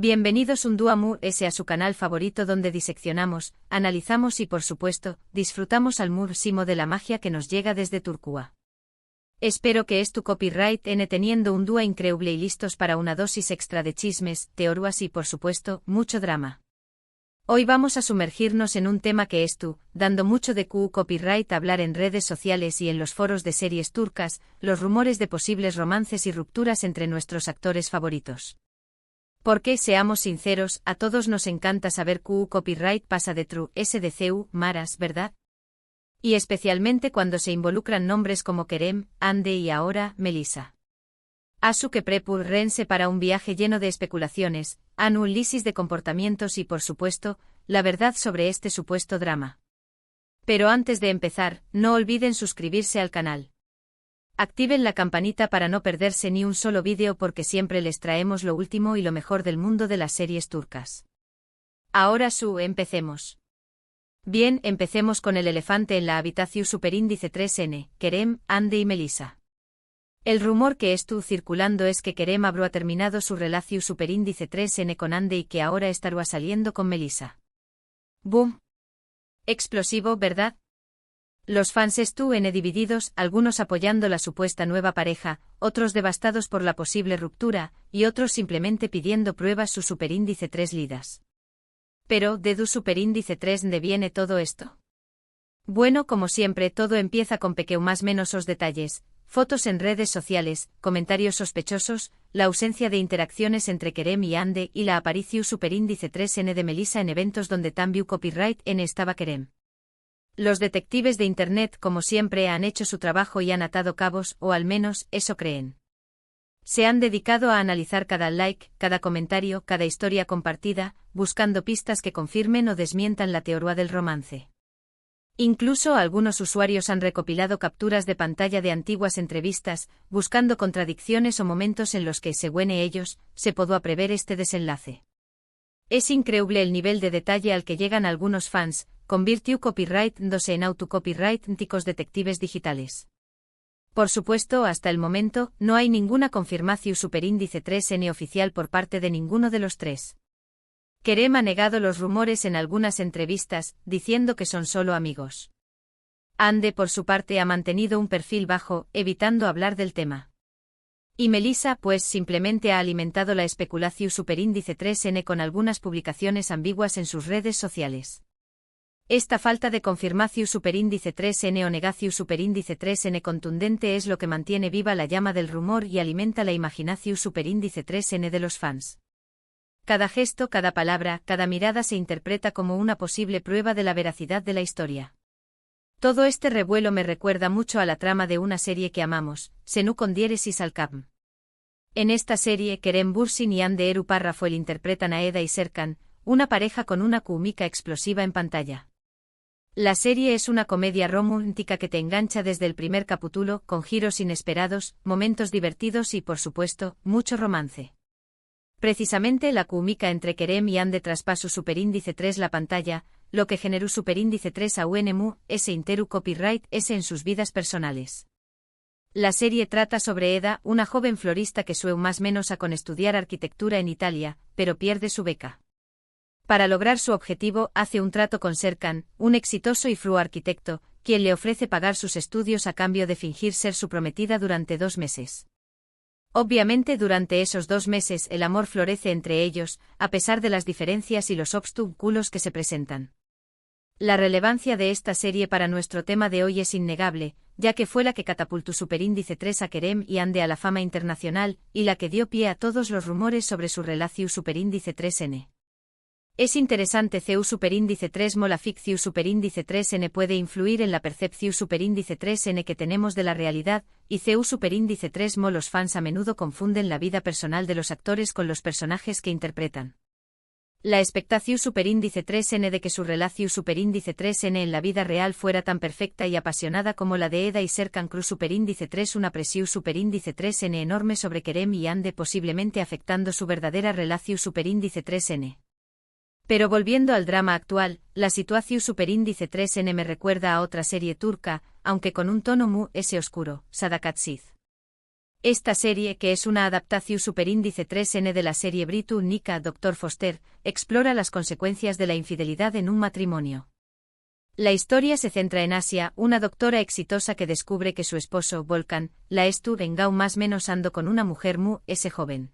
Bienvenidos un día más a su canal favorito donde diseccionamos, analizamos y por supuesto, disfrutamos al máximo de la magia que nos llega desde Turquía. Espero que tu copyright teniendo un día increíble y listos para una dosis extra de chismes, teorías y por supuesto, mucho drama. Hoy vamos a sumergirnos en un tema que dando mucho de copyright hablar en redes sociales y en los foros de series turcas, los rumores de posibles romances y rupturas entre nuestros actores favoritos. Porque, seamos sinceros, a todos nos encanta saber copyright pasa de true SDCU, maras, ¿verdad? Y especialmente cuando se involucran nombres como Kerem, Hande y ahora, Melissa. Asu que prepúrense para un viaje lleno de especulaciones, análisis de comportamientos y por supuesto, la verdad sobre este supuesto drama. Pero antes de empezar, no olviden suscribirse al canal. Activen la campanita para no perderse ni un solo vídeo porque siempre les traemos lo último y lo mejor del mundo de las series turcas. Ahora empecemos. Bien, empecemos con el elefante en la habitación superíndice 3N, Kerem, Hande y Melissa. El rumor que circulando es que Kerem habrá terminado su relación superíndice 3N con Hande y que ahora estará saliendo con Melissa. ¡Boom! Explosivo, ¿verdad? Los fans divididos, algunos apoyando la supuesta nueva pareja, otros devastados por la posible ruptura, y otros simplemente pidiendo pruebas su superíndice 3 lidas. Pero, ¿de du superíndice 3 de viene todo esto? Bueno, como siempre, todo empieza con más menos os detalles, fotos en redes sociales, comentarios sospechosos, la ausencia de interacciones entre Kerem y Hande y la aparición superíndice 3N de Melissa en eventos donde también copyright N estaba Kerem. Los detectives de Internet como siempre han hecho su trabajo y han atado cabos, o al menos, eso creen. Se han dedicado a analizar cada like, cada comentario, cada historia compartida, buscando pistas que confirmen o desmientan la teoría del romance. Incluso algunos usuarios han recopilado capturas de pantalla de antiguas entrevistas, buscando contradicciones o momentos en los que, según ellos, se podía prever este desenlace. Es increíble el nivel de detalle al que llegan algunos fans, convirtió copyright dándose en autocopyright ticos detectives digitales. Por supuesto, hasta el momento, no hay ninguna confirmación superíndice 3N oficial por parte de ninguno de los tres. Kerem ha negado los rumores en algunas entrevistas, diciendo que son solo amigos. Hande, por su parte, ha mantenido un perfil bajo, evitando hablar del tema. Y Melissa, pues, simplemente ha alimentado la especulación superíndice 3N con algunas publicaciones ambiguas en sus redes sociales. Esta falta de confirmación superíndice 3N o negación superíndice 3N contundente es lo que mantiene viva la llama del rumor y alimenta la imaginación superíndice 3N de los fans. Cada gesto, cada palabra, cada mirada se interpreta como una posible prueba de la veracidad de la historia. Todo este revuelo me recuerda mucho a la trama de una serie que amamos, Senu con diéresis al Capm. En esta serie, Kerem Bürsin y Hande Eru Parrafoel interpretan a Eda y Serkan, una pareja con una química explosiva en pantalla. La serie es una comedia romántica que te engancha desde el primer capítulo, con giros inesperados, momentos divertidos y, por supuesto, mucho romance. Precisamente la química entre Kerem y Hande traspasó superíndice 3 la pantalla, lo que generó superíndice 3 a UNMU, ese interu copyright ese en sus vidas personales. La serie trata sobre Eda, una joven florista que más menos a con estudiar arquitectura en Italia, pero pierde su beca. Para lograr su objetivo, hace un trato con Serkan, un exitoso y fluo arquitecto, quien le ofrece pagar sus estudios a cambio de fingir ser su prometida durante 2 meses. Obviamente durante esos 2 meses el amor florece entre ellos, a pesar de las diferencias y los obstáculos que se presentan. La relevancia de esta serie para nuestro tema de hoy es innegable, ya que fue la que catapultó superíndice 3 a Kerem y Hande a la fama internacional, y la que dio pie a todos los rumores sobre su relación superíndice 3N. Es interesante superíndice 3 la ficción superíndice 3N puede influir en la percepción superíndice 3N que tenemos de la realidad, y superíndice 3 los fans a menudo confunden la vida personal de los actores con los personajes que interpretan. La expectación superíndice 3N de que su relación superíndice 3N en la vida real fuera tan perfecta y apasionada como la de Eda y Serkan Cruz superíndice 3 una presión superíndice 3N enorme sobre Kerem y Hande posiblemente afectando su verdadera relación superíndice 3N. Pero volviendo al drama actual, la situación superíndice 3N me recuerda a otra serie turca, aunque con un tono oscuro, Sadakat Sith. Esta serie, que es una adaptación superíndice 3N de la serie británica Dr. Foster, explora las consecuencias de la infidelidad en un matrimonio. La historia se centra en Asia, una doctora exitosa que descubre que su esposo, Volkan, la estuvo engau más menos ando con una mujer ese joven.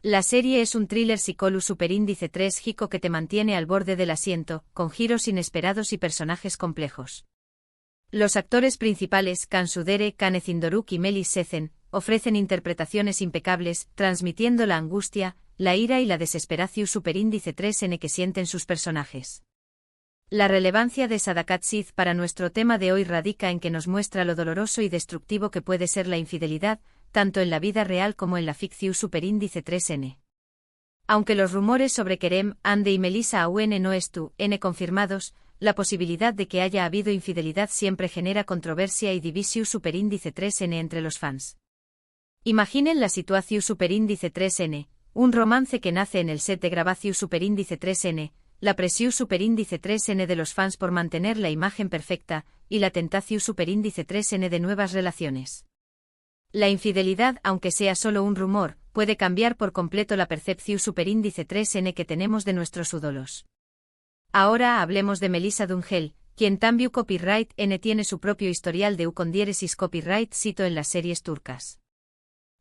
La serie es un thriller psicológico superíndice 3 jico que te mantiene al borde del asiento, con giros inesperados y personajes complejos. Los actores principales, Kan Sudere, Kane Zindoruk y Melis Sezen, ofrecen interpretaciones impecables, transmitiendo la angustia, la ira y la desesperación superíndice 3N que sienten sus personajes. La relevancia de Sadakat Sith para nuestro tema de hoy radica en que nos muestra lo doloroso y destructivo que puede ser la infidelidad, tanto en la vida real como en la ficción superíndice 3N. Aunque los rumores sobre Kerem, Ande y Melissa aún no están confirmados, la posibilidad de que haya habido infidelidad siempre genera controversia y división superíndice 3N entre los fans. Imaginen la situación superíndice 3N, un romance que nace en el set de grabación superíndice 3N, la presión superíndice 3N de los fans por mantener la imagen perfecta, y la tentación superíndice 3N de nuevas relaciones. La infidelidad, aunque sea solo un rumor, puede cambiar por completo la percepción superíndice 3N que tenemos de nuestros ídolos. Ahora hablemos de Melissa Dungel, quien también copyright N tiene su propio historial de con diéresis copyright cito en las series turcas.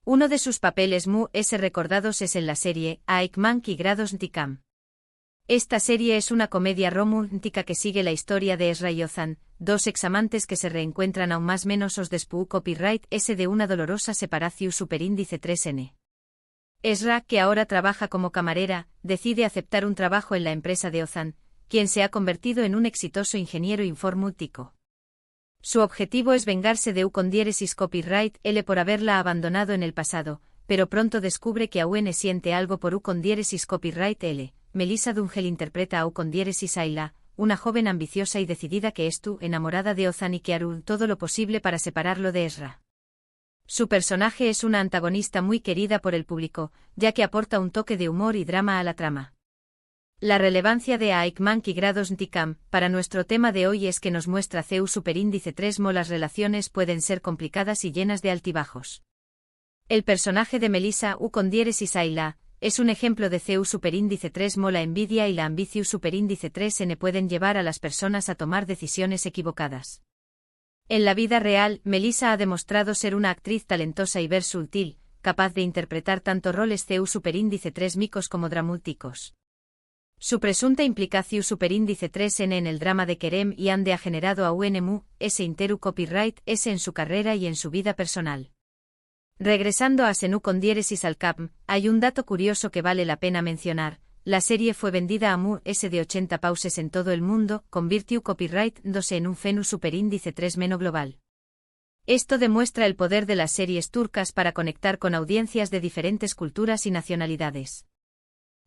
Uno de sus papeles recordados es en la serie Aikman y Grados Ntikam. Esta serie es una comedia romántica que sigue la historia de Esra y Ozan, dos examantes que se reencuentran aún más menos después copyright S de una dolorosa separación superíndice 3N. Esra, que ahora trabaja como camarera, decide aceptar un trabajo en la empresa de Ozan, quien se ha convertido en un exitoso ingeniero informático. Su objetivo es vengarse de con diéresis copyright L por haberla abandonado en el pasado, pero pronto descubre que aún siente algo por con diéresis copyright L. Melissa Dungel interpreta a con diéresis Ayla, una joven ambiciosa y decidida que enamorada de Ozan y que hará todo lo posible para separarlo de Esra. Su personaje es una antagonista muy querida por el público, ya que aporta un toque de humor y drama a la trama. La relevancia de Aikman y Grados Ntikam para nuestro tema de hoy es que nos muestra CEU superíndice 3 las relaciones pueden ser complicadas y llenas de altibajos. El personaje de Melissa con diéresis Ayla es un ejemplo de CEU superíndice 3 la envidia y la ambición superíndice 3N pueden llevar a las personas a tomar decisiones equivocadas. En la vida real, Melissa ha demostrado ser una actriz talentosa y versátil, capaz de interpretar tanto roles CEU superíndice 3 micos como dramúticos. Su presunta implicación superíndice 3N en el drama de Kerem y Ande ha generado a UNMU, interu copyright S en su carrera y en su vida personal. Regresando a Senu con diéresis al CAP, hay un dato curioso que vale la pena mencionar. La serie fue vendida a de 80 pauses en todo el mundo, convirtió copyright 2 en un fenu superíndice 3 global. Esto demuestra el poder de las series turcas para conectar con audiencias de diferentes culturas y nacionalidades.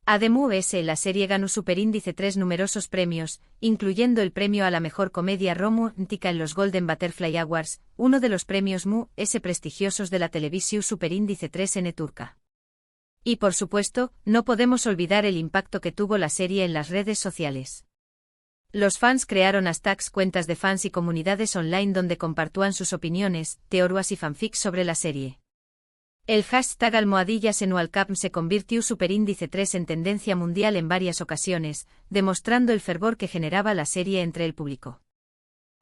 Además, la serie ganó superíndice 3 numerosos premios, incluyendo el premio a la mejor comedia romántica en los Golden Butterfly Awards, uno de los premios prestigiosos de la televisión superíndice 3N turca. Y por supuesto, no podemos olvidar el impacto que tuvo la serie en las redes sociales. Los fans crearon hashtags, cuentas de fans y comunidades online donde compartían sus opiniones, teorías y fanfics sobre la serie. El hashtag #SenuAlCap se convirtió superíndice 3 en tendencia mundial en varias ocasiones, demostrando el fervor que generaba la serie entre el público.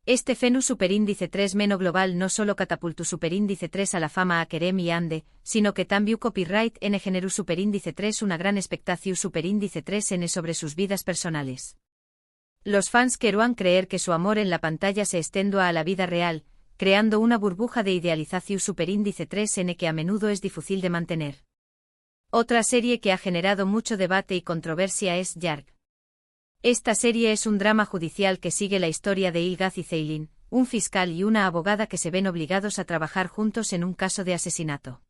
Este fenu superíndice 3 global no solo catapultó superíndice 3 a la fama a Kerem y Ande, sino que también copyright N generó superíndice 3 una gran expectación superíndice 3N sobre sus vidas personales. Los fans querían creer que su amor en la pantalla se extendió a la vida real, creando una burbuja de idealización superíndice 3N que a menudo es difícil de mantener. Otra serie que ha generado mucho debate y controversia es Yarg. Esta serie es un drama judicial que sigue la historia de Ilgaz y Ceylin, un fiscal y una abogada que se ven obligados a trabajar juntos en un caso de asesinato.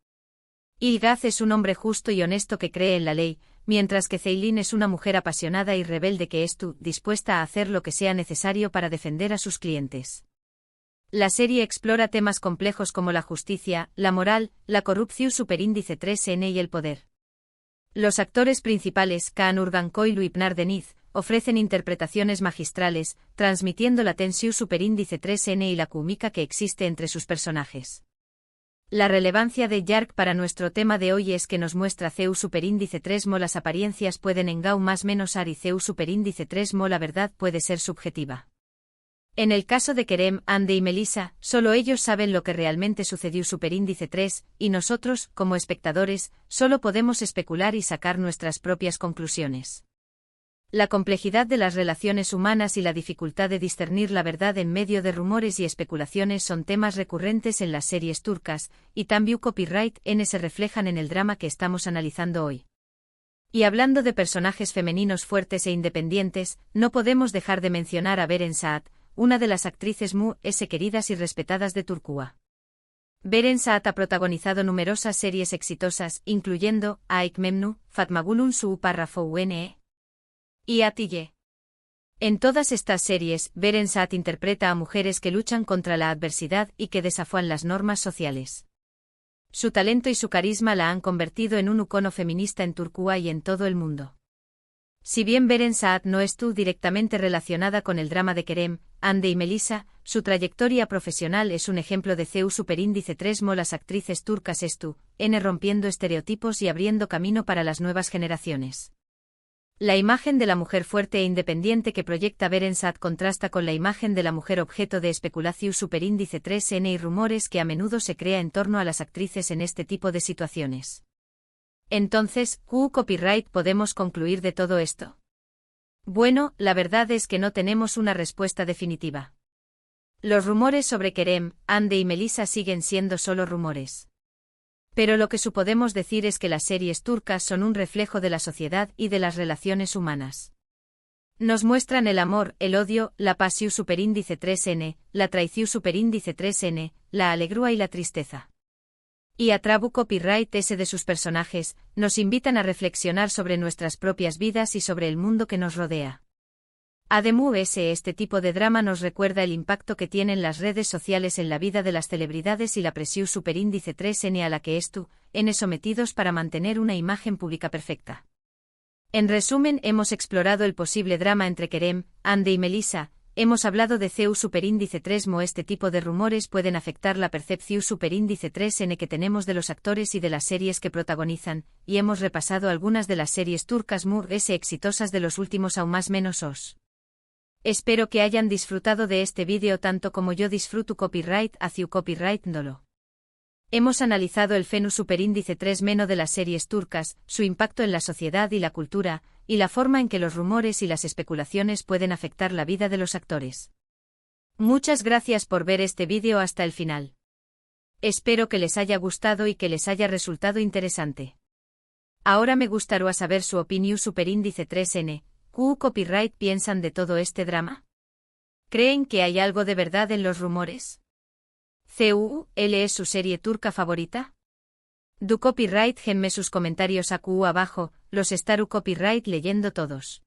Ilgaz es un hombre justo y honesto que cree en la ley, mientras que Ceylin es una mujer apasionada y rebelde que está dispuesta a hacer lo que sea necesario para defender a sus clientes. La serie explora temas complejos como la justicia, la moral, la corrupción superíndice 3N y el poder. Los actores principales, Kaan Urgankoğlu y Pınar Deniz, ofrecen interpretaciones magistrales, transmitiendo la tensión superíndice 3N y la química que existe entre sus personajes. La relevancia de Yark para nuestro tema de hoy es que nos muestra CEU superíndice 3 mo las apariencias pueden engau más menos ar y CEU superíndice 3 mo la verdad puede ser subjetiva. En el caso de Kerem, Ande y Melissa, solo ellos saben lo que realmente sucedió superíndice 3, y nosotros, como espectadores, solo podemos especular y sacar nuestras propias conclusiones. La complejidad de las relaciones humanas y la dificultad de discernir la verdad en medio de rumores y especulaciones son temas recurrentes en las series turcas, y también Copyright N se reflejan en el drama que estamos analizando hoy. Y hablando de personajes femeninos fuertes e independientes, no podemos dejar de mencionar a Beren Saat, una de las actrices queridas y respetadas de Turquía. Beren Saat ha protagonizado numerosas series exitosas, incluyendo Aik Memnu, Fatmagulun Su Párrafo UNE y Atille. En todas estas series, Beren Saat interpreta a mujeres que luchan contra la adversidad y que desafían las normas sociales. Su talento y su carisma la han convertido en un icono feminista en Turquía y en todo el mundo. Si bien Beren Saat no estuvo directamente relacionada con el drama de Kerem, Ande y Melissa, su trayectoria profesional es un ejemplo de CEU superíndice 3 mo las actrices turcas rompiendo estereotipos y abriendo camino para las nuevas generaciones. La imagen de la mujer fuerte e independiente que proyecta Beren Saat contrasta con la imagen de la mujer objeto de especulación superíndice 3N y rumores que a menudo se crea en torno a las actrices en este tipo de situaciones. Entonces, ¿qué copyright podemos concluir de todo esto? Bueno, la verdad es que no tenemos una respuesta definitiva. Los rumores sobre Kerem, Ande y Melissa siguen siendo solo rumores. Pero lo que sí podemos decir es que las series turcas son un reflejo de la sociedad y de las relaciones humanas. Nos muestran el amor, el odio, la pasión superíndice 3N, la traición superíndice 3N, la alegría y la tristeza. Y a través copyright S de sus personajes, nos invitan a reflexionar sobre nuestras propias vidas y sobre el mundo que nos rodea. Además, este tipo de drama nos recuerda el impacto que tienen las redes sociales en la vida de las celebridades y la presión superíndice 3N a la que N sometidos para mantener una imagen pública perfecta. En resumen, hemos explorado el posible drama entre Kerem, Ande y Melissa, hemos hablado de CEU superíndice 3 mo este tipo de rumores pueden afectar la percepción superíndice 3N que tenemos de los actores y de las series que protagonizan, y hemos repasado algunas de las series turcas exitosas de los últimos aún más menos os. Espero que hayan disfrutado de este vídeo tanto como yo disfruto copyright hacia copyright dolo. Hemos analizado el fenómeno superíndice 3 meno de las series turcas, su impacto en la sociedad y la cultura, y la forma en que los rumores y las especulaciones pueden afectar la vida de los actores. Muchas gracias por ver este vídeo hasta el final. Espero que les haya gustado y que les haya resultado interesante. Ahora me gustaría saber su opinión superíndice 3N. ¿Qué copyright piensan de todo este drama? ¿Creen que hay algo de verdad en los rumores? ¿CUL es su serie turca favorita? Du copyright genme sus comentarios abajo, los estaré copyright leyendo todos.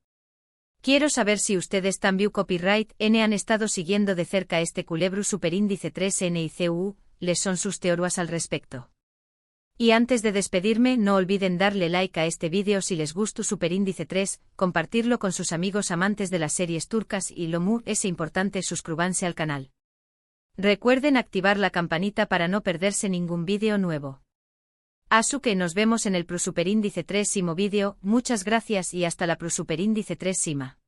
Quiero saber si ustedes también copyright N han estado siguiendo de cerca este culebro superíndice 3N y CUL, les son sus teorías al respecto. Y antes de despedirme no olviden darle like a este vídeo si les gustó superíndice 3, compartirlo con sus amigos amantes de las series turcas y lo es importante suscribanse al canal. Recuerden activar la campanita para no perderse ningún vídeo nuevo. Asu que nos vemos en el superíndice 3 simo vídeo, muchas gracias y hasta la superíndice 3 sima.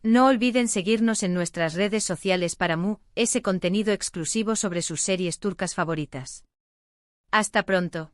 No olviden seguirnos en nuestras redes sociales para ese contenido exclusivo sobre sus series turcas favoritas. Hasta pronto.